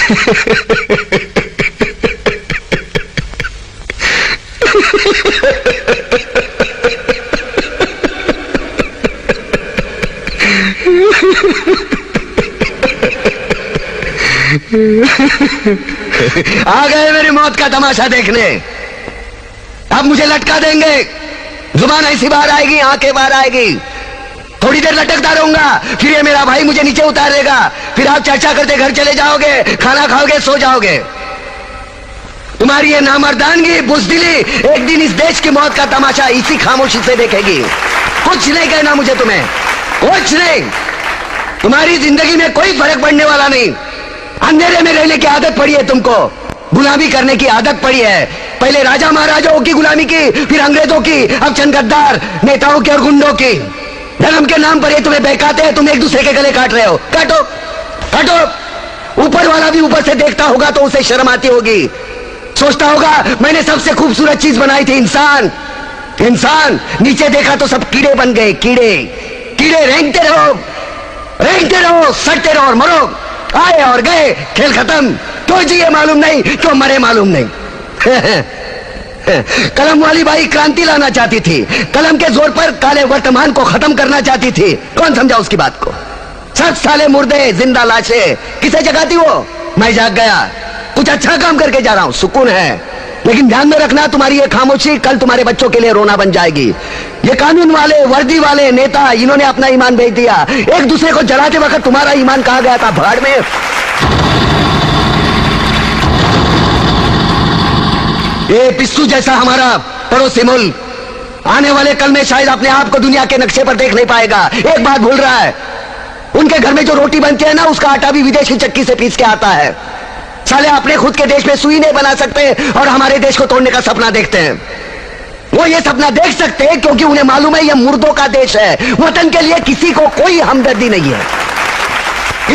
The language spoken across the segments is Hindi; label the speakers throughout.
Speaker 1: आ गए मेरी मौत का तमाशा देखने। अब मुझे लटका देंगे, जुबान ऐसी बाहर आएगी, आंखें बाहर आएगी, थोड़ी देर लटकता रहूंगा, फिर ये मेरा भाई मुझे नीचे उतार देगा, फिर आप चर्चा करते घर चले जाओगे, खाना खाओगे, सो जाओगे। तुम्हारी ये नामर्दानगी, बुज़दिली एक दिन इस देश की मौत का तमाशा इसी खामोशी से देखेगी। कुछ नहीं कहना मुझे, तुम्हें कुछ नहीं। तुम्हारी जिंदगी में कोई फर्क पड़ने वाला नहीं। अंधेरे में रहने की आदत पड़ी है तुमको, गुलामी करने की आदत पड़ी है। पहले राजा महाराजाओं की गुलामी की, फिर अंग्रेजों की, अब चंद गद्दार नेताओं की और गुंडों की। धर्म के नाम पर ये तुम्हें बहकाते हैं, तुम एक दूसरे के गले काट रहे हो। काटो काटो। ऊपर वाला भी ऊपर से देखता होगा तो उसे शर्म आती होगी, सोचता होगा मैंने सबसे खूबसूरत चीज बनाई थी, इंसान। इंसान नीचे देखा तो सब कीड़े बन गए, कीड़े कीड़े। रेंगते रहो, सटते रहो और मरो। आए और गए, खेल खत्म। क्यों जिए मालूम नहीं, क्यों मरे मालूम नहीं। कलम वाली बाई क्रांति लाना चाहती थी, कलम के जोर पर काले वर्तमान को खत्म करना चाहती थी। कौन समझा उसकी बात को? सब साले मुर्दे, जिंदा लाशें किसे जगाती वो? मैं जाग गया, कुछ अच्छा काम करके जा रहा हूं, सुकून है। लेकिन ध्यान में रखना, तुम्हारी ये खामोशी कल तुम्हारे बच्चों के लिए रोना बन जाएगी। ये कानून वाले, वर्दी वाले नेता, इन्होंने अपना ईमान बेच दिया। एक दूसरे को जलाते वक्त तुम्हारा ईमान कहां गया था? भाड़ में। ये पिस्सू जैसा हमारा पड़ोसी मुल्क आने वाले कल में शायद अपने आप को दुनिया के नक्शे पर देख नहीं पाएगा। एक बात भूल रहा है, उनके घर में जो रोटी बनती है ना, उसका आटा भी विदेशी चक्की से पीस के आता है। साले अपने खुद के देश में सुई नहीं बना सकते और हमारे देश को तोड़ने का सपना देखते हैं। वो ये सपना देख सकते हैं क्योंकि उन्हें मालूम है ये मुर्दों का देश है। वतन के लिए किसी को कोई हमदर्दी नहीं है।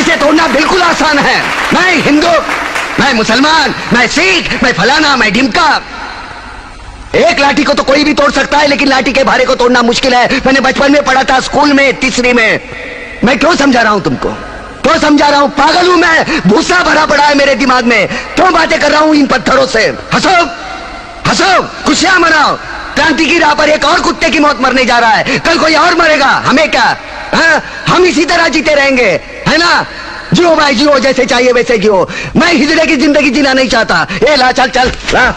Speaker 1: इसे तोड़ना बिल्कुल आसान है। मैं हिंदू, मैं मुसलमान, मैं सिख, मैं फलाना, मैं ढिमका। एक लाठी को तो कोई भी तोड़ सकता है, लेकिन लाठी के भारे को तोड़ना मुश्किल है। मैंने बचपन में पढ़ा था, स्कूल में, तीसरी में। मैं क्यों समझा रहा हूं तुमको? क्यों समझा रहा हूं? पागल हूं मैं? भूसा भरा पड़ा है मेरे दिमाग में। क्यों बातें कर रहा हूं इन पत्थरों से? हंसो हंसो, खुशियां मनाओ। क्रांति की राह पर एक और कुत्ते की मौत मरने जा रहा है, कल कोई और मरेगा, हमें क्या? हम इसी तरह जीते रहेंगे, है ना? जियो भाई जियो, जैसे चाहिए वैसे जियो। मैं हिजड़े की जिंदगी जीना नहीं चाहता। ए ला, चल चल ला।